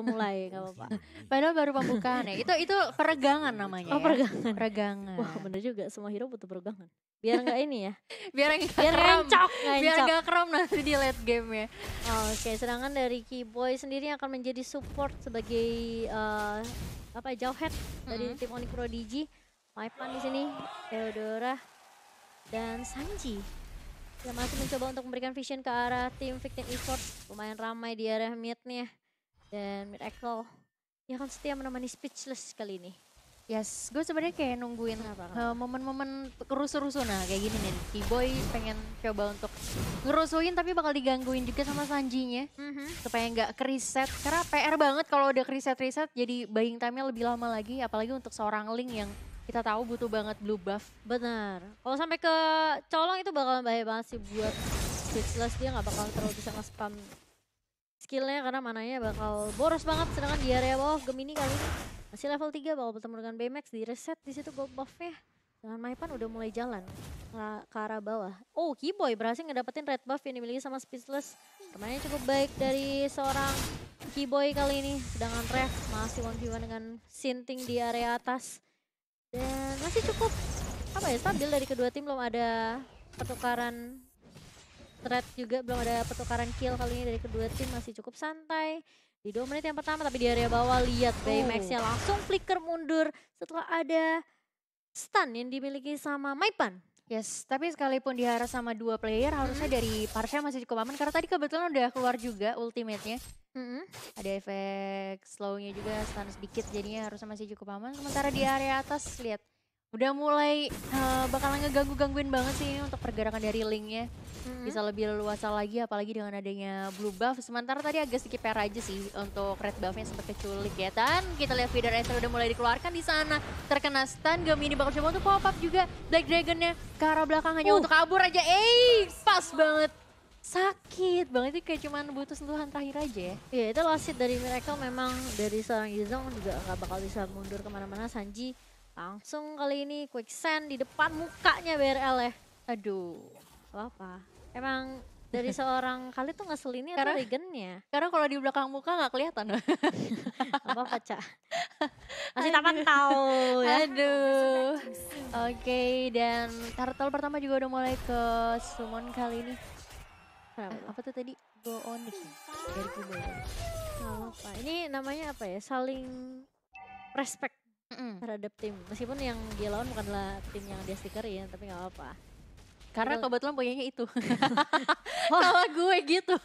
mulai, nggak apa-apa. Padahal baru pembukaan ya. Itu peregangan namanya Oh, ya. peregangan. Peregangan. Wah, bener juga, semua hero butuh peregangan. Biar nggak ini ya, Biar nggak biar kram. ngencok, Biar ngencok. nggak kram nanti di late game ya. Oke, sedangkan dari Keyboy sendiri yang akan menjadi support sebagai jauhead dari tim Onyx Prodigy. Maipan di sini, Theodora dan Sanji yang masih mencoba untuk memberikan vision ke arah tim Victim Esports. Lumayan ramai di area midnya. Dan Miracle yang akan setia menemani Speechless kali ini. Yes, gue sebenarnya kayak nungguin Kenapa? momen-momen kerusuh-rusuh. Nah kayak gini nih, Keyboy pengen coba untuk ngerusuhin tapi bakal digangguin juga sama Sanjinya. Supaya nggak ke-reset, karena PR banget kalau udah ke-reset jadi buying time-nya lebih lama lagi. Apalagi untuk seorang Link yang kita tahu butuh banget blue buff. Benar. Kalau sampai ke colong itu bakal bahaya banget sih buat Speechless. Dia nggak bakal terlalu bisa nge-spam skillnya karena mananya bakal boros banget. Sedangkan di area bawah Gemini kali ini masih level 3 bakal bertemu dengan Baymax, di reset di situ gold buffnya. Dengan Maipan udah mulai jalan ke arah bawah. Oh, Keyboy berhasil ngedapetin red buff yang dimiliki sama Speechless. Permainannya cukup baik dari seorang Keyboy kali ini. Sedangkan Rev masih 1v1 dengan Sinting di area atas. Dan masih cukup stabil dari kedua tim, belum ada pertukaran threat juga, belum ada pertukaran kill kali ini dari kedua tim, masih cukup santai. Di 2 menit yang pertama, tapi di area bawah lihat Baymax-nya langsung flicker mundur setelah ada stun yang dimiliki sama Maipan. Yes, tapi sekalipun diharas sama 2 player harusnya dari Parsha masih cukup aman. Karena tadi kebetulan udah keluar juga ultimate-nya. Ada efek slow-nya juga, stun sedikit jadinya harusnya masih cukup aman. Sementara di area atas lihat udah mulai bakalan ngeganggu-gangguin banget sih ini untuk pergerakan dari Link-nya. Bisa lebih leluasa lagi apalagi dengan adanya blue buff. Sementara tadi agak sedikit PR aja sih untuk red buff-nya sempat keculik ya. Dan kita lihat feeder Acer udah mulai dikeluarkan di sana. Terkena stun, Gemini bakal coba untuk pop up juga. Black Dragon-nya ke arah belakang hanya untuk kabur aja. Pas banget. Sakit banget, itu kayak cuman butuh sentuhan terakhir aja ya. Iya, itu last hit dari Miracle, memang dari seorang Yuzong juga nggak bakal bisa mundur kemana-mana. Sanji langsung kali ini quicksand di depan mukanya BRL ya. Aduh. Apa? Emang dari seorang Khalid tuh ngeselinnya tuh Regennya. Karena kalau di belakang muka nggak kelihatan. Apa Cak? Masih tak pantau ya. Aduh. Oke, dan turtle pertama juga udah mulai ke summon kali ini. Apa tuh tadi? Go Onyx dari Keyboy. Apa? Ini namanya apa ya? Saling respect terhadap tim. Meskipun yang dia lawan bukanlah tim yang dia stikerin, tapi nggak apa-apa. Karena kebetulan punyanya itu. Kalau gue gitu.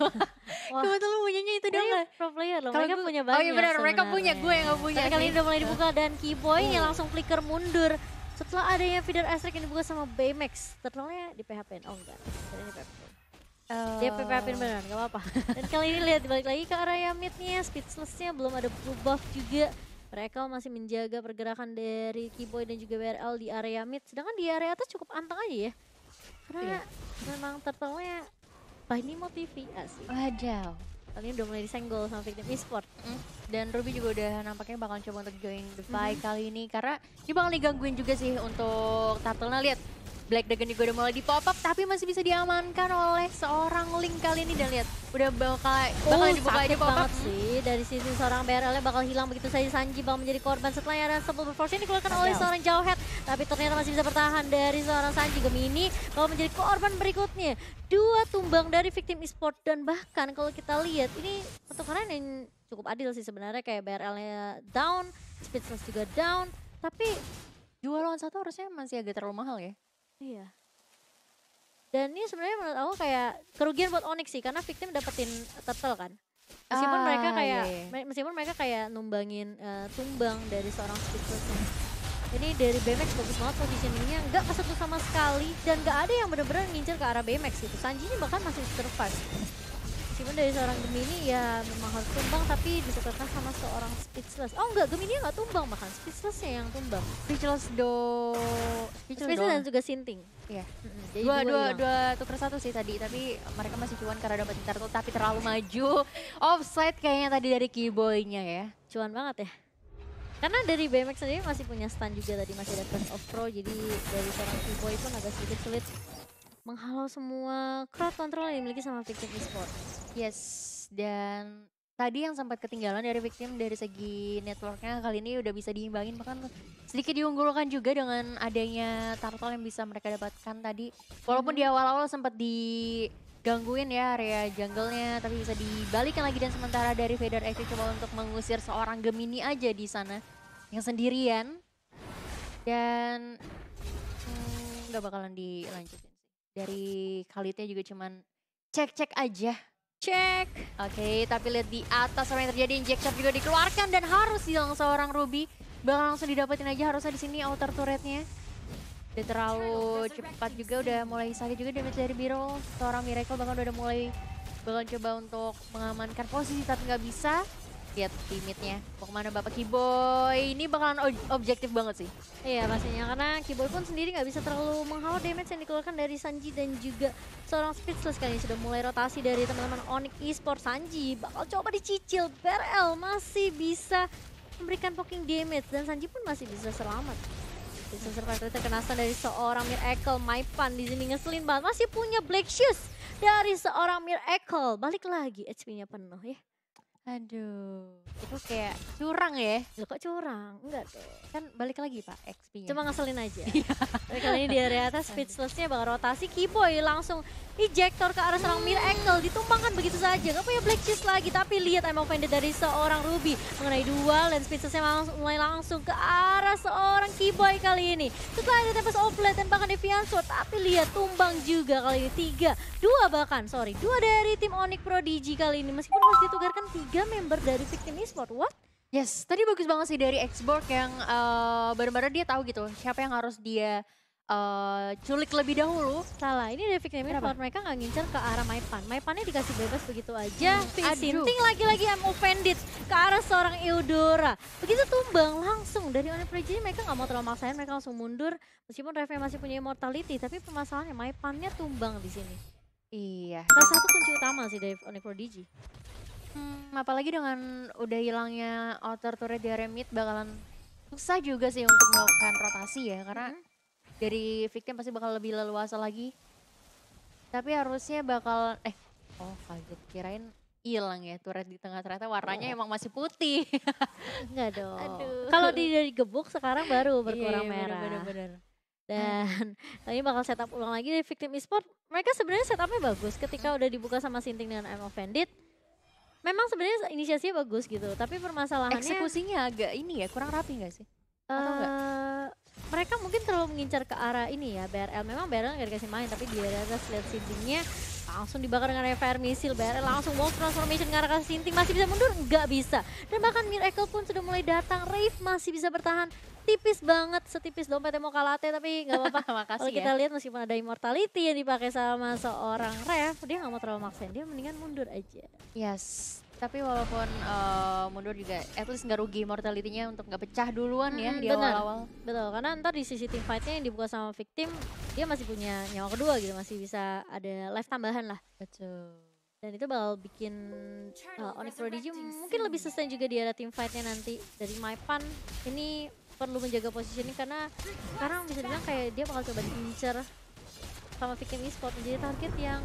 Kebetulan punyanya itu dong. Pro player loh, mereka punya banyak. Oh iya benar, mereka punya, gue yang gak punya. Tapi kali ini udah mulai dibuka dan Keyboy-nya langsung flicker mundur. Setelah adanya feeder Aster yang dibuka sama Baymax. Turtle-nya di PHP-in. Oh enggak, tadi ini PHP. Dia PHP-in beneran, gak apa-apa. Dan kali ini lihat balik lagi ke area mid-nya. Speechless-nya belum ada blue buff juga. Mereka masih menjaga pergerakan dari Keyboy dan juga BRL di area mid. Sedangkan di area atas cukup anteng aja ya. Karena memang turtle-nya Nimo TV asik. Wadaw. Kali ini udah mulai disenggol sama Victim Esport. Dan Ruby juga udah nampaknya bakal coba untuk join the fight kali ini. Karena dia bakal digangguin juga sih untuk turtle. Nah lihat, Black Dragon juga udah mulai di pop up tapi masih bisa diamankan oleh seorang Link kali ini. Dan lihat udah bakal dibuka aja pop up sih. Dari sisi seorang BRL bakal hilang begitu saja. Sanji bakal menjadi korban setelah ada Double Force ini dikeluarkan oleh seorang Jauhead. Tapi ternyata masih bisa bertahan dari seorang Sanji. Gemini bakal menjadi korban berikutnya. 2 tumbang dari Victim Esport. Dan bahkan kalau kita lihat ini pertukaran yang cukup adil sih sebenarnya. Kayak BRL-nya down, Speechless juga down. Tapi 2 lawan 1 harusnya masih agak terlalu mahal ya. Iya. Dan ini sebenarnya menurut aku kayak kerugian buat Onyx sih karena Victim dapetin turtle kan. Meskipun mereka kayak numbangin tumbang dari seorang Speechless. Ini dari Baymax bagus banget positioningnya, nggak kesentuh sama sekali dan nggak ada yang benar-benar ngincer ke arah Baymax gitu. Sanjinya bahkan masih survive. Meskipun dari seorang Gemini ya memang harus tumbang tapi ditukarkan sama seorang Speechless. Oh enggak, Gemini nggak tumbang bahkan Speechless-nya yang tumbang. Speechless dan juga Sinting. Iya. Jadi dua tuker satu sih tadi, tapi mereka masih cuan karena dapat turtle tapi terlalu maju. Offside kayaknya tadi dari Keyboy-nya ya. Cuan banget ya. Karena dari Baymax sendiri masih punya stun juga tadi, masih ada Curse of Pro, jadi dari seorang Keyboy pun agak sedikit sulit menghalau semua crowd control yang dimiliki sama Victim Esport. Yes, dan tadi yang sempat ketinggalan dari Victim dari segi networknya kali ini udah bisa diimbangin, bahkan sedikit diunggulkan juga dengan adanya turtle yang bisa mereka dapatkan tadi. Walaupun di awal-awal sempat digangguin ya area jungle-nya, tapi bisa dibalikin lagi, dan sementara dari Vader X coba untuk mengusir seorang Gemini aja di sana yang sendirian. Dan nggak bakalan dilanjutin sih. Dari Khalidnya juga cuman cek-cek aja. Cek. Oke, tapi lihat di atas apa yang terjadi, inject shot juga dikeluarkan dan harus hilang seorang Ruby. Bakal langsung didapetin aja harusnya di sini outer turretnya. Udah terlalu cepat juga, udah mulai sakit juga damage dari Biro. Seorang Miracle bahkan udah mulai bakal coba untuk mengamankan posisi tapi nggak bisa. Lihat teammate-nya, mau kemana Bapak Kiboy? Ini bakalan objektif banget sih. Iya pastinya, karena Kiboy pun sendiri nggak bisa terlalu menghalau damage yang dikeluarkan dari Sanji dan juga seorang Speechless. Kali ini sudah mulai rotasi dari teman-teman Onyx Esports. Sanji bakal coba dicicil, BRL masih bisa memberikan poking damage dan Sanji pun masih bisa selamat. Bisa survive terkena stun dari seorang Miracle. Maipan di sini ngeselin banget, masih punya Black Shoes dari seorang Miracle. Balik lagi, HP-nya penuh ya. Aduh, itu kayak curang ya. Loh kok curang? Enggak tuh. Kan balik lagi Pak XP-nya. Cuma ngeselin aja. Tapi kali ini di area atas Speechless-nya bakal rotasi. Kiboy langsung ejector ke arah seorang Miracle. Ditumbangkan begitu saja. Gak punya Black Shoes lagi. Tapi lihat I'm offended dari seorang Ruby. Mengenai dual dan Speechless-nya mulai langsung ke arah seorang Kiboy kali ini. Setelah ada Tempest Offlet dan bahkan Deviant Sword. Tapi lihat tumbang juga kali ini. 2 dari tim Onyx Prodigy kali ini. Meskipun harus ditugarkan 3 member dari Victim Esports. What? Yes, tadi bagus banget sih dari Xborg yang benar-benar dia tahu gitu siapa yang harus dia culik lebih dahulu. Salah, ini dari Victim Esports mereka nggak ngincer ke arah Maipan. Maipannya dikasih bebas begitu aja. Sinting lagi-lagi I'm offended ke arah seorang Eudora. Begitu tumbang langsung dari Onyx Prodigy, mereka nggak mau terlalu maksain, mereka langsung mundur. Meskipun Revnya masih punya immortality, tapi permasalahannya Maipannya tumbang di sini. Iya. Salah satu kunci utama sih dari Onyx Prodigy. Apalagi dengan udah hilangnya outer turret di area mid bakalan susah juga sih untuk melakukan rotasi ya. Karena dari Victim pasti bakal lebih leluasa lagi. Tapi harusnya bakal, kaget, kirain hilang ya turret di tengah, ternyata warnanya emang masih putih. Enggak dong. Kalau dari gebuk sekarang baru berkurang merah. Bener-bener. Dan ini bakal setup ulang lagi dari Victim Esports. Mereka sebenarnya setupnya bagus ketika udah dibuka sama Sinting dengan I'm offended. Memang sebenarnya inisiasinya bagus gitu, tapi permasalahannya eksekusinya agak ini ya, kurang rapi gak sih? Atau enggak? Mereka mungkin terlalu mengincar ke arah ini ya, BRL. Memang BRL gak dikasih main, tapi di area atas lihat Sintingnya langsung dibakar dengan fire missile. BRL langsung Wolf Transformation ke arah Sinting, masih bisa mundur? Nggak bisa. Dan bahkan Miracle pun sudah mulai datang, Rave masih bisa bertahan. Tipis banget, setipis dompetnya mau kalate, tapi nggak apa-apa. Kalau kita lihat meskipun ada immortality yang dipakai sama seorang Rev, dia nggak mau terlalu maksain, dia mendingan mundur aja. Yes, tapi walaupun mundur juga at least nggak rugi immortality-nya untuk nggak pecah duluan ya di awal-awal. Betul, karena ntar di sisi team fight-nya yang dibuka sama Victim, dia masih punya nyawa kedua gitu, masih bisa ada life tambahan lah. Betul. Dan itu bakal bikin Onyx Prodigy mungkin lebih sustain juga di area team fight-nya nanti. Dari Maipan ini perlu menjaga positioning karena sekarang bisa dibilang kayak dia bakal coba diincer sama Victim Esports menjadi target yang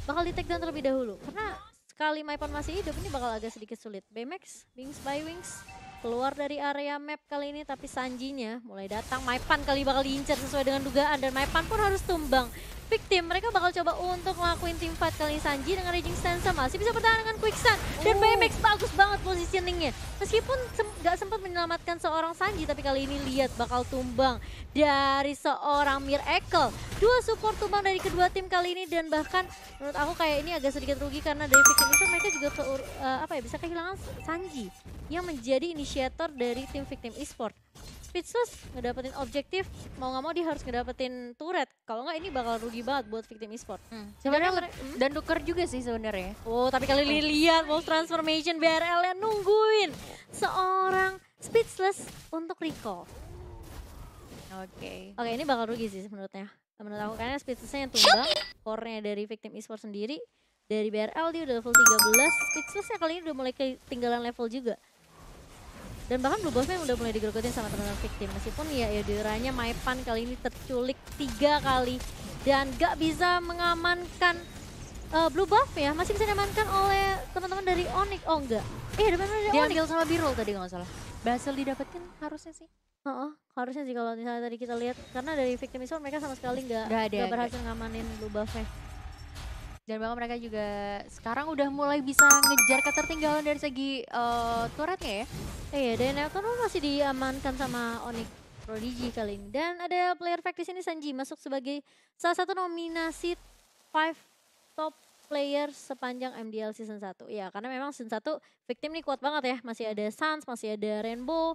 bakal di take down terlebih dahulu. Karena sekali Maipan masih hidup ini bakal agak sedikit sulit. BMX, Wings by Wings keluar dari area map kali ini, tapi Sanjinya mulai datang. Maipan kali bakal diincar sesuai dengan dugaan dan Maipan pun harus tumbang. Victim mereka bakal coba untuk ngelakuin team fight kali ini. Sanji dengan Raging Stanza masih bisa bertahan dengan Quicksand dan BMX bagus banget positioningnya. Meskipun gak sempat menyelamatkan seorang Sanji, tapi kali ini lihat bakal tumbang dari seorang Miracle. 2 support tumbang dari kedua tim kali ini, dan bahkan menurut aku kayak ini agak sedikit rugi karena dari Victim itu mereka juga bisa kehilangan Sanji yang menjadi inisiator dari tim Victim Esports. Speechless ngedapetin objektif, mau nggak mau dia harus ngedapetin turret. Kalau nggak ini bakal rugi banget buat Victim Esports. Sebenarnya dan tuker juga sih sebenarnya. Oh, tapi kali ini lihat Wolf Transformation BRL yang nungguin seorang Speechless untuk recall. Oke, ini bakal rugi sih menurutnya. Menurut aku karena Speechless-nya yang tumbang, core-nya dari Victim Esports sendiri. Dari BRL dia udah level 13, Speechless-nya kali ini udah mulai ketinggalan level juga. Dan bahkan Blue Buff udah mulai digerogotin sama teman-teman Victim. Meskipun ya Eudoranya Maipan kali ini terculik 3 kali. Dan gak bisa mengamankan blue buff ya masih bisa diamankan oleh teman-teman dari Onyx. Oh enggak. Teman-teman dari Onyx. Diambil sama Birul tadi kalau nggak salah. Berhasil didapetin harusnya sih. Harusnya sih kalau misalnya tadi kita lihat karena dari victim isolate mereka sama sekali nggak berhasil ngamanin blue buff-nya. Dan bahkan mereka juga sekarang udah mulai bisa ngejar ketertinggalan dari segi turretnya ya. Iya, dan Elton masih diamankan sama Onyx Prodigy kali ini. Dan ada player fact di sini, Sanji masuk sebagai salah satu nominasi 5 top player sepanjang MDL season 1. Ya, karena memang season 1 victim ini kuat banget ya. Masih ada Sans, masih ada Rainbow.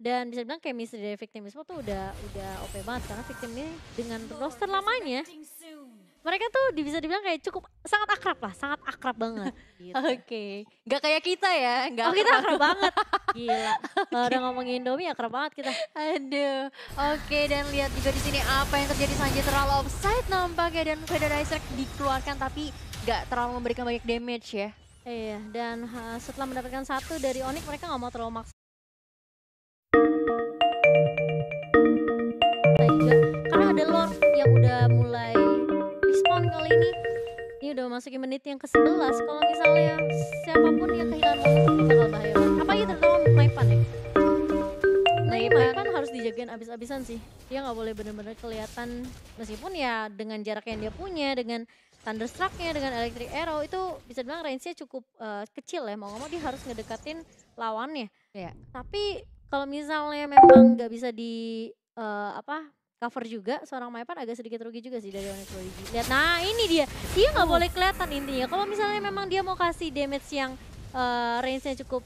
Dan bisa bilang chemistry dari victim tuh udah OP banget karena victim ini dengan roster lamanya mereka tuh bisa dibilang kayak cukup sangat akrab banget. Gitu. Oke. Gak kayak kita ya. Kita akrab banget. Gila. Kalau udah ngomongin Indomie akrab banget kita. Aduh. Oke, dan lihat juga di sini apa yang terjadi. Sanji terlalu offside nampaknya dan Feather Isaac dikeluarkan tapi gak terlalu memberikan banyak damage ya. Iya, dan setelah mendapatkan satu dari Onyx mereka gak mau terlalu maksa. Karena ada Lord yang udah mulai respawn kali ini. Ini udah masukin menit yang ke-11. Kalau misalnya siapapun yang kehilangan momentum ini bakal bahaya banget. Apalagi terutama Maipan ya. Maipan harus dijagain abis-abisan sih. Dia nggak boleh bener-bener kelihatan meskipun ya dengan jarak yang dia punya, dengan Thunderstruck-nya, dengan Electric Arrow itu bisa dibilang range-nya cukup kecil ya. Mau nggak mau dia harus ngedekatin lawannya. Ya. Tapi kalau misalnya memang nggak bisa di cover juga, seorang Maipan agak sedikit rugi juga sih dari Onyx Prodigy. Lihat, nah ini dia nggak boleh kelihatan intinya. Kalau misalnya memang dia mau kasih damage yang range-nya cukup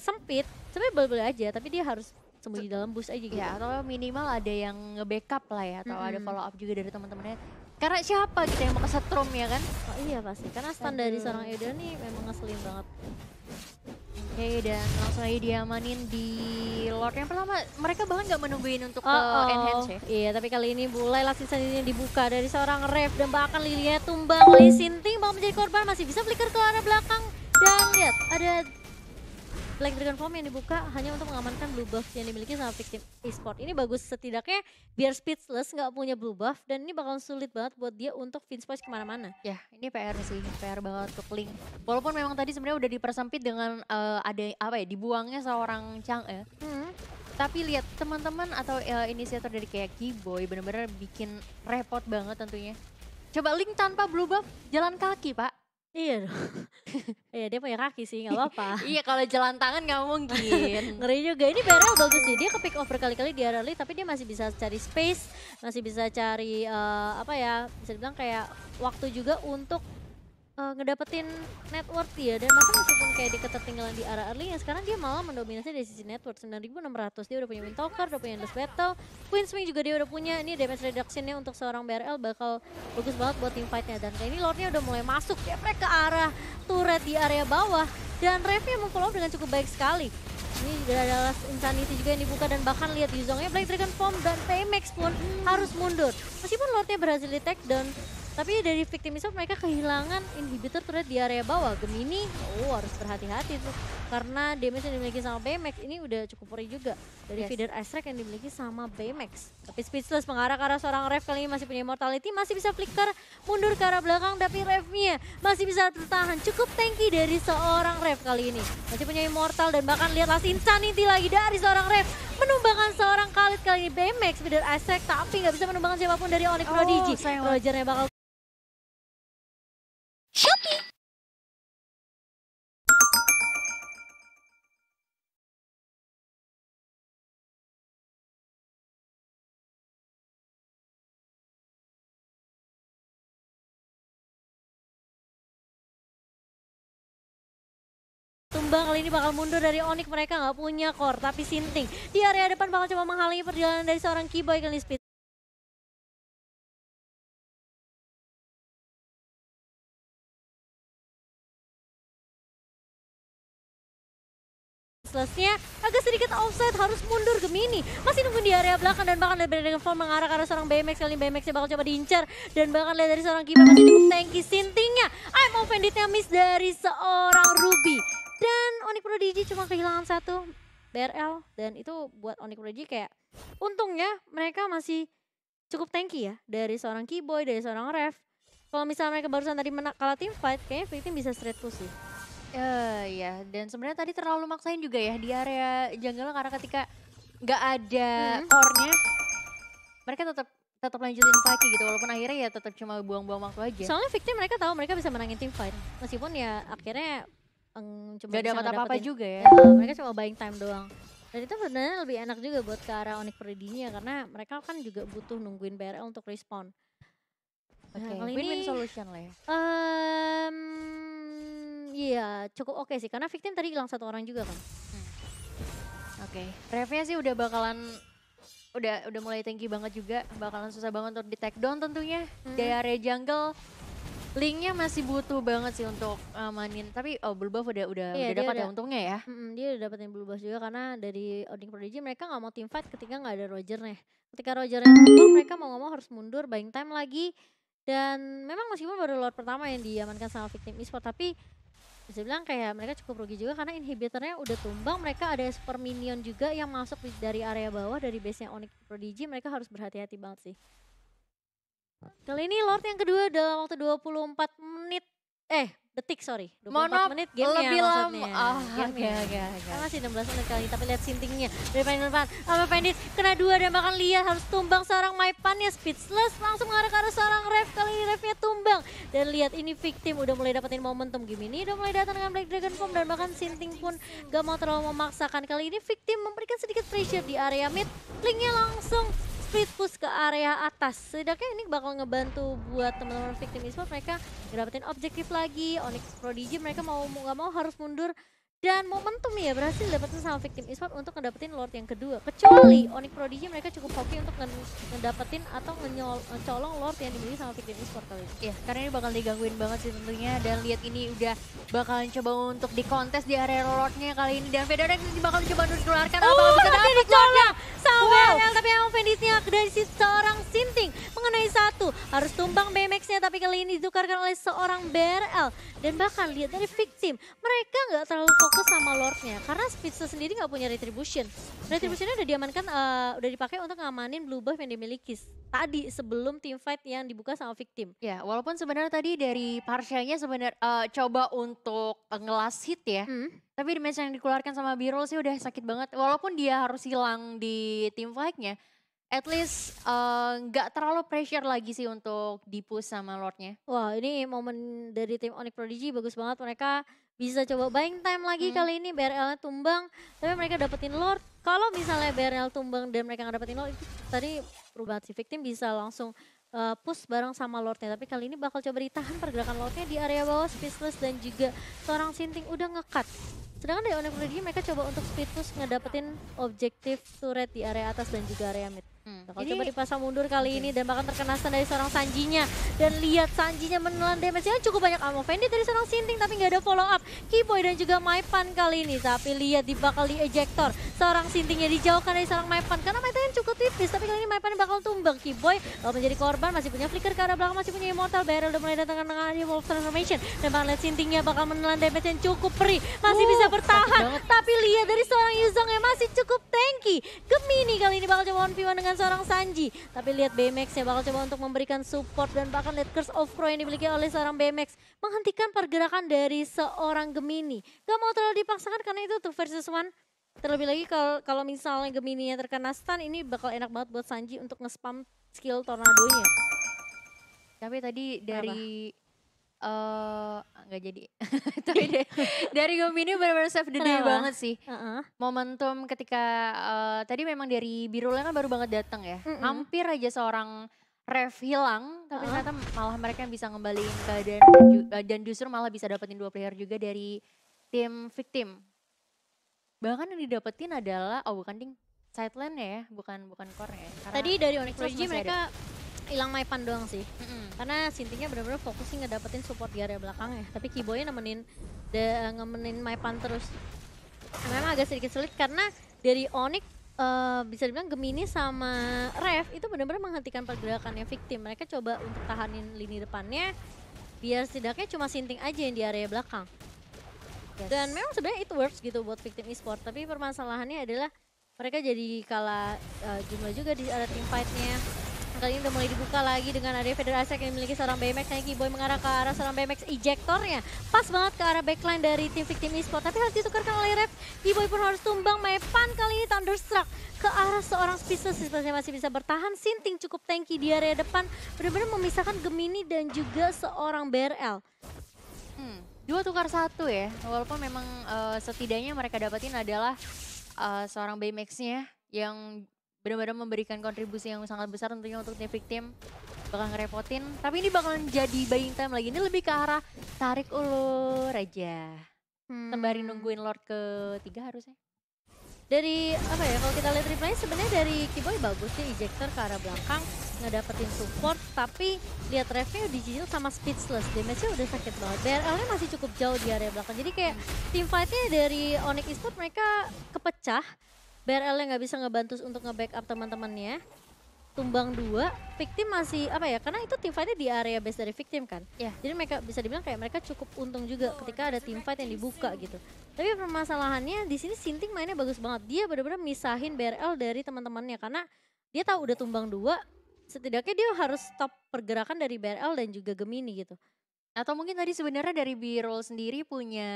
sempit, sebenarnya boleh-boleh aja, tapi dia harus sembunyi dalam boost aja gitu. Ya, atau minimal ada yang nge-backup lah ya, atau ada follow up juga dari teman-temannya. Karena siapa gitu yang mau kesetrum ya kan? Oh iya pasti, karena stand dari seorang Eda nih memang ngeselin banget. Oke, dan langsung aja diamanin di Lord yang pertama. Mereka bahkan gak menungguin untuk enhance ya. Iya, tapi kali ini mulailah season ini dibuka dari seorang Rev dan bahkan Lilia tumbang oleh Sinting mau menjadi korban, masih bisa flicker ke arah belakang. Dan lihat, ada Black Dragon Form yang dibuka hanya untuk mengamankan blue buff yang dimiliki sama victim esport. Ini bagus setidaknya biar speechless nggak punya blue buff dan ini bakal sulit banget buat dia untuk Finspoise kemana-mana. Ya, ini PR sih, PR banget untuk Link. Walaupun memang tadi sebenarnya udah dipersempit dengan ada apa ya, dibuangnya seorang Chang'e. Tapi lihat teman-teman atau inisiator dari kayak Keyboy bener-bener bikin repot banget tentunya. Coba Link tanpa blue buff jalan kaki, Pak. Iya dong. Iya, dia punya kaki sih, nggak apa-apa. Iya, kalau jalan tangan nggak mungkin. Ngeri juga. Ini BRL bagus sih. Dia ke pick off berkali-kali di early, tapi dia masih bisa cari space, masih bisa cari bisa dibilang kayak waktu juga untuk ngedapetin network dia. Dan bahkan meskipun kayak dia ketertinggalan di arah early, yang sekarang dia malah mendominasi dari sisi network 9.600. Dia udah punya Windtalker, udah punya Endless Battle, Queenswing juga dia udah punya. Ini damage reduction-nya untuk seorang BRL bakal bagus banget buat team fight-nya. Dan kayak ini Lord-nya udah mulai masuk, geprek ke arah turret di area bawah. Dan Rev-nya memfollow dengan cukup baik sekali. Ini adalah Insanity juga yang dibuka dan bahkan lihat Yuzongnya Black Dragon Form dan Paymax pun harus mundur. Meskipun Lord-nya berhasil di take down, tapi dari victim Isolate mereka kehilangan inhibitor turret di area bawah. Gemini, harus berhati-hati tuh. Karena damage yang dimiliki sama Baymax ini udah cukup worry juga. Dari Feeder Ice yang dimiliki sama Baymax. Tapi Speechless mengarah ke arah seorang Rev kali ini masih punya Immortality. Masih bisa flicker mundur ke arah belakang. Tapi Rev-nya masih bisa bertahan. Cukup tanky dari seorang Rev kali ini. Masih punya Immortal dan bahkan lihatlah Insanity lagi dari seorang Rev. Menumbangkan seorang Khalid kali ini Baymax, Feeder Ice tapi nggak bisa menumbangkan siapapun dari Onyx Prodigy. Rogernya bakal Shopee. Tumbang kali ini bakal mundur dari Onyx, mereka nggak punya core tapi Sinting di area depan bakal coba menghalangi perjalanan dari seorang Keyboy kali speed. Selesnya agak sedikit offside, harus mundur Gemini. Masih nunggu di area belakang dan bahkan lihat dengan form mengarah ke arah seorang Baymax. Kali ini Baymaxnya bakal coba diincar. Dan bahkan lihat dari seorang Kiba masih cukup tanky. Sintingnya, I'm offendednya miss dari seorang Ruby. Dan Onyx Prodigy cuma kehilangan satu BRL. Dan itu buat Onyx Prodigy kayak untungnya mereka masih cukup tanky ya. Dari seorang Keyboy, dari seorang Rev. kalau misalnya mereka barusan tadi kalah team fight, kayaknya Victim bisa straight push sih. Iya, dan sebenarnya tadi terlalu maksain juga ya di area jungle karena ketika nggak ada core-nya, mereka tetap lanjutin fight gitu walaupun akhirnya ya tetap cuma buang-buang waktu aja. Soalnya Victim mereka tahu mereka bisa menangin team fight, meskipun ya akhirnya cuma gak dapat apa-apa juga ya. Mereka cuma buying time doang. Dan itu sebenarnya lebih enak juga buat ke arah Onyx Prodigy-nya karena mereka kan juga butuh nungguin BRL untuk respawn. Oke, win-win solution lah ya. Iya, cukup oke sih karena Victim tadi hilang satu orang juga kan. Oke, Revnya sih udah bakalan udah mulai tinggi banget juga, bakalan susah banget untuk di take down tentunya. Dari area jungle, Linknya masih butuh banget sih untuk mainin, tapi blue buff udah dapat ya untungnya ya. Dia udah dapetin blue buff juga karena dari Onyx Prodigy mereka nggak mau team fight ketika nggak ada Roger-nya. Ketika Roger-nya tumbang mereka mau nggak mau harus mundur, buying time lagi. Dan memang meskipun baru Lord pertama yang diamankan sama Victim Esports, tapi bisa bilang kayak mereka cukup rugi juga karena inhibitornya udah tumbang. Mereka ada super minion juga yang masuk dari area bawah dari base-nya Onyx Prodigy. Mereka harus berhati-hati banget sih. Kali ini Lord yang kedua dalam waktu 24 menit, detik sorry, 24 menit gamenya lebih maksudnya. Oke. Masih 16 menit kali, tapi lihat sintingnya dari depan. Sama Pandit kena 2 dan bahkan lihat harus tumbang seorang Maipan ya, speechless langsung mengarah ke arah seorang Rev. Kali ini Revnya tumbang. Dan lihat ini Victim udah mulai dapetin momentum game ini, udah mulai datang dengan Black Dragon Form dan bahkan Sinting pun gak mau terlalu memaksakan. Kali ini Victim memberikan sedikit pressure di area mid, Linknya langsung split push ke area atas. Setidaknya ini bakal ngebantu buat teman-teman Victim Esports, mereka ngedapetin objektif lagi. Onyx Prodigy mereka mau nggak mau harus mundur. Dan momentum ya berhasil dapetin sama Victim Esports untuk ngedapetin Lord yang kedua. Kecuali Onyx Prodigy mereka cukup hoki untuk ngedapetin atau ngecolong Lord yang dimiliki sama Victim Esports kali ini. Iya, karena ini bakal digangguin banget sih tentunya. Dan lihat ini udah bakalan coba untuk dikontes di area Lordnya kali ini. Dan Fedorek bakal coba untuk dikeluarkan. Apakah bisa dapet Lordnya? Sama BRL, tapi emang Venditnya dari seorang Sinting mengenai satu. Harus tumbang BMX-nya, tapi kali ini ditukarkan oleh seorang BRL. Dan bahkan lihat dari Victim, mereka nggak terlalu fokus sama Lordnya karena Speedster sendiri nggak punya retribution. Retributionnya udah diamankan, udah dipakai untuk ngamanin blue buff yang dimiliki tadi sebelum team fight yang dibuka sama Victim. Ya, walaupun sebenarnya tadi dari Parsianya sebenarnya coba untuk ngelas hit ya. Tapi damage yang dikeluarkan sama Birol sih udah sakit banget. Walaupun dia harus hilang di team fight-nya, at least nggak terlalu pressure lagi sih untuk di-push sama Lordnya. Wah, ini momen dari tim Onyx Prodigy bagus banget. Mereka bisa coba buying time lagi kali ini. BRL-nya tumbang, tapi mereka dapetin Lord. Kalau misalnya BRL tumbang dan mereka nggak dapetin Lord, itu tadi perubahan si Victim bisa langsung push bareng sama Lordnya. Tapi kali ini bakal coba ditahan pergerakan Lordnya di area bawah. Speechless dan juga seorang Sinting udah nge-cut. Sedangkan dari Onyx Prodigy mereka coba untuk speed push ngedapetin objektif turret di area atas dan juga area mid. Bakal coba dipasang mundur kali ini dan bahkan terkena stun dari seorang Sanjinya. Dan lihat Sanjinya menelan damage-nya cukup banyak. Ammo Fendi dari seorang Sinting tapi nggak ada follow up. Keyboy dan juga Maipan kali ini. Tapi lihat bakal di ejector. Seorang Sintingnya dijauhkan dari seorang Maipan karena Maipan cukup tipis. Tapi kali ini Maipan bakal tumbang. Keyboy menjadi korban, masih punya flicker ke arah belakang, masih punya immortal. BRL udah mulai datang dengan Evolve Transformation. Dan bahkan lihat Sintingnya bakal menelan damage yang cukup perih. Masih bisa bertahan. Tapi lihat dari seorang Yuzong yang masih cukup tanky. Gemini kali ini bakal coba 1v1 dengan seorang Sanji. Tapi lihat BMX-nya bakal coba untuk memberikan support. Dan bahkan lihat Curse of Crow yang dimiliki oleh seorang BMX menghentikan pergerakan dari seorang Gemini. Gak mau terlalu dipaksakan karena itu 2 versus 1. Terlebih lagi kalau misalnya Gemini-nya terkena stun, ini bakal enak banget buat Sanji untuk nge-spam skill tornadonya. Tapi tadi dari nggak jadi. Tapi dari Gemini benar-benar save the day banget sih. Momentum ketika tadi memang dari Birulnya kan baru banget datang ya. Hampir aja seorang Rev hilang, tapi ternyata malah mereka yang bisa ngembaliin keadaan dan justru malah bisa dapetin 2 player juga dari tim Victim. Bahkan yang didapetin adalah bukan ding, side lane ya, bukan core ya. Tadi dari Onyx Prodigy mereka hilang Maipan doang sih. Karena Sintingnya benar-benar fokus sih ngedapetin support di area belakangnya. Tapi Keyboy nemenin Maipan terus. Memang agak sedikit sulit karena dari Onyx bisa dibilang Gemini sama Rev itu benar-benar menghentikan pergerakannya Victim. Mereka coba untuk tahanin lini depannya biar setidaknya cuma Sinting aja yang di area belakang. Dan memang sebenarnya itu works gitu buat Victim Esports. Tapi permasalahannya adalah mereka jadi kalah jumlah juga di area team fight-nya. Kali ini udah mulai dibuka lagi dengan ada Federasi yang dimiliki seorang BMX. Yang Kiboy mengarah ke arah seorang BMX ejectornya. Pas banget ke arah backline dari tim Victim Esport. Tapi harus ditukarkan oleh Ref. Kiboy pun harus tumbang. Maepan kali ini Thunderstruck ke arah seorang Speechless. Speechless masih bisa bertahan. Sinting cukup tanky di area depan. Benar-benar memisahkan Gemini dan juga seorang BRL. Dua tukar satu ya. Walaupun memang setidaknya mereka dapetin adalah seorang BMX-nya yang benar-benar memberikan kontribusi yang sangat besar tentunya untuk tim Victim. Bakal ngerepotin, tapi ini bakalan jadi buying time lagi. Ini lebih ke arah tarik ulur aja. Sembari nungguin Lord ketiga harusnya. Dari apa ya, kalau kita lihat reply sebenarnya dari Kiboy bagus sih, ejector ke arah belakang ngedapetin support, tapi lihat refnya dicicil sama Speechless, damage-nya udah sakit banget. BRL-nya masih cukup jauh di area belakang, jadi kayak team fight-nya dari Onyx Esport mereka kepecah. BRL-nya nggak bisa ngebantu untuk nge-backup teman-temannya. Tumbang 2, Victim masih apa ya, karena itu team fight-nya di area base dari Victim kan. Yeah. Jadi mereka bisa dibilang kayak mereka cukup untung juga ketika ada team fight yang dibuka gitu. Tapi permasalahannya di sini Sinting mainnya bagus banget. Dia benar-benar misahin BRL dari teman-temannya karena dia tahu udah tumbang 2, setidaknya dia harus stop pergerakan dari BRL dan juga Gemini gitu. Atau mungkin tadi sebenarnya dari B-Roll sendiri punya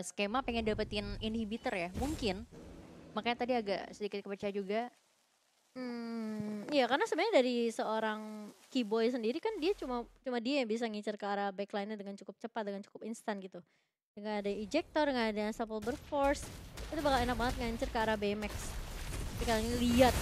skema pengen dapetin inhibitor ya, mungkin. Makanya tadi agak sedikit kepecah juga. Iya karena sebenarnya dari seorang Kiboy sendiri kan dia cuma dia yang bisa ngincer ke arah backline-nya dengan cukup cepat, dengan cukup instan gitu. Dengan ada ejector, dengan ada Supple Burst Force, itu bakal enak banget ngincer ke arah BMX. Tapi kali ini lihat,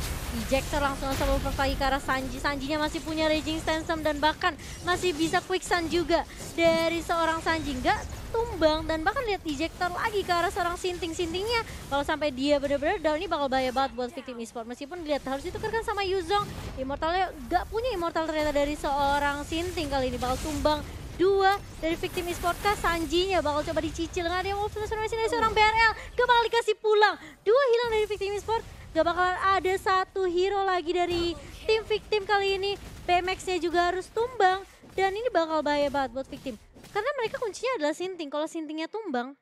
ejector langsung Supple Burst lagi ke arah Sanji. Sanjinya masih punya Raging Sandstorm dan bahkan masih bisa Quicksand juga dari seorang Sanji. Enggak tumbang dan bahkan lihat ejector lagi ke arah seorang Sintingnya. Kalau sampai dia benar-benar down ini bakal bahaya banget buat Victim Esport. Meskipun lihat harus ditukarkan sama Yuzong, Immortalnya gak punya Immortal ternyata dari seorang Sinting. Kali ini bakal tumbang 2 dari Victim Esport kah. Sanjinya bakal coba dicicil dengan ada yang Wolf Transformation dari seorang BRL. Gak bakal dikasih pulang, 2 hilang dari Victim Esport. Gak bakalan ada 1 hero lagi dari tim Victim kali ini. BMX-nya juga harus tumbang dan ini bakal bahaya banget buat Victim. Karena mereka kuncinya adalah Sinting. Kalau Sintingnya tumbang,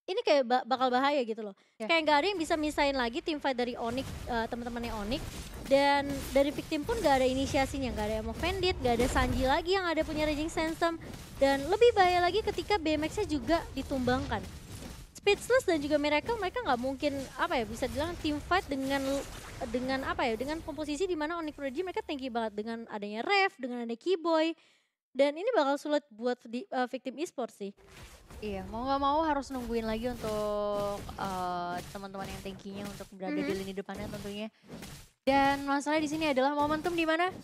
ini kayak bakal bahaya gitu loh. Yeah. Kayak gak ada yang bisa misahin lagi tim fight dari Onyx, teman-temannya Onyx. Dan dari Victim pun gak ada inisiasinya, gak ada Emo Bandit, gak ada Sanji lagi yang ada punya Raging Sandstorm. Dan lebih bahaya lagi ketika BMX-nya juga ditumbangkan. Speechless dan juga Miracle mereka nggak mungkin apa ya bisa bilang team fight dengan apa ya, dengan komposisi di mana Onyx Prodigy mereka tinggi banget dengan adanya Ref, dengan ada Kiboy. Dan ini bakal sulit buat Victim Esport sih. Iya, mau nggak mau harus nungguin lagi untuk teman-teman yang tankinya untuk berada di lini depannya tentunya. Dan masalah di sini adalah momentum di mana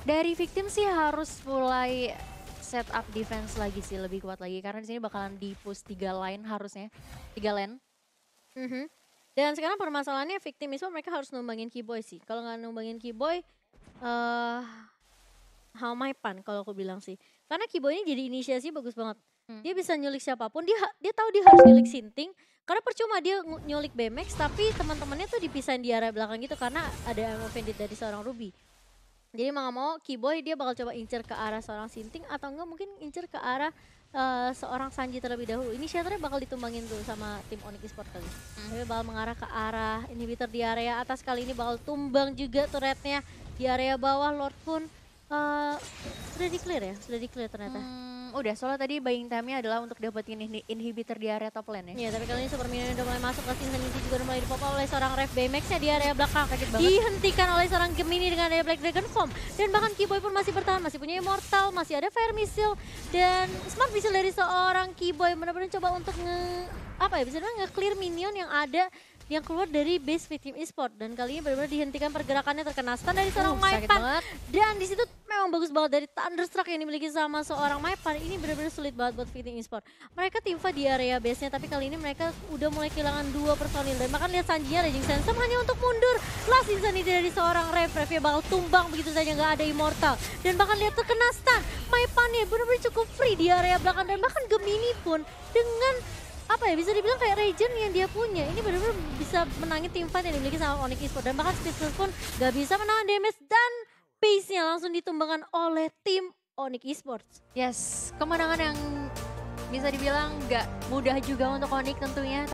dari Victim sih harus mulai set up defense lagi sih, lebih kuat lagi karena di sini bakalan di push 3 line harusnya, 3 lane. Dan sekarang permasalahannya Victim Esport mereka harus numbangin Kiboy sih. Kalau nggak numbangin Kiboy, how my pan kalau aku bilang sih. Karena Kiboy ini jadi inisiasi bagus banget. Dia bisa nyulik siapapun, dia tahu dia harus nyulik Sinting. Karena percuma dia nyulik BMX tapi teman-temannya tuh dipisahin di area belakang gitu karena ada Emo Bandit dari seorang Ruby. Jadi mau gak mau Kiboy dia bakal coba incer ke arah seorang Sinting atau enggak mungkin incer ke arah seorang Sanji terlebih dahulu. Inisiatornya bakal ditumbangin tuh sama tim Onyx Esport kali. Tapi bakal mengarah ke arah inhibitor di area atas, kali ini bakal tumbang juga turretnya di area bawah. Lord pun sudah di-clear ya? Sudah di-clear ternyata. Udah, soalnya tadi buying time-nya adalah untuk dapetin inhibitor di area top lane ya. Iya, tapi kali ini Super Minion udah mulai masuk ke sini. Sanji juga udah mulai dipop oleh seorang Ref BMX-nya di area belakang. Dihentikan oleh seorang Gemini dengan ada Black Dragon Form. Dan bahkan Kiboy pun masih bertahan, masih punya Immortal, masih ada Fire Missile. Dan Smart Missile dari seorang Kiboy benar-benar coba untuk nge-clear minion yang ada yang keluar dari base Victim Esport. Dan kali ini benar-benar dihentikan pergerakannya, terkena stun dari seorang Maepan. Dan di situ memang bagus banget dari Thunderstruck yang dimiliki sama seorang Maepan. Ini benar-benar sulit banget buat Victim Esport. Mereka tim fight di area base-nya, tapi kali ini mereka udah mulai kehilangan 2 personil. Dan bahkan lihat Sanjinya Raging Sandstorm hanya untuk mundur. Last Insanity dari seorang Ref-nya bakal tumbang begitu saja, nggak ada Immortal. Dan bahkan lihat terkena stun. Maepannya benar-benar cukup free di area belakang. Dan bahkan Gemini pun dengan apa ya, bisa dibilang kayak region yang dia punya, ini benar-benar bisa menangin tim fight yang dimiliki sama Onyx Esport. Dan bahkan Speechless pun gak bisa menahan damage dan pace-nya langsung ditumbangkan oleh tim Onyx Esports. Yes, kemenangan yang bisa dibilang gak mudah juga untuk Onyx tentunya.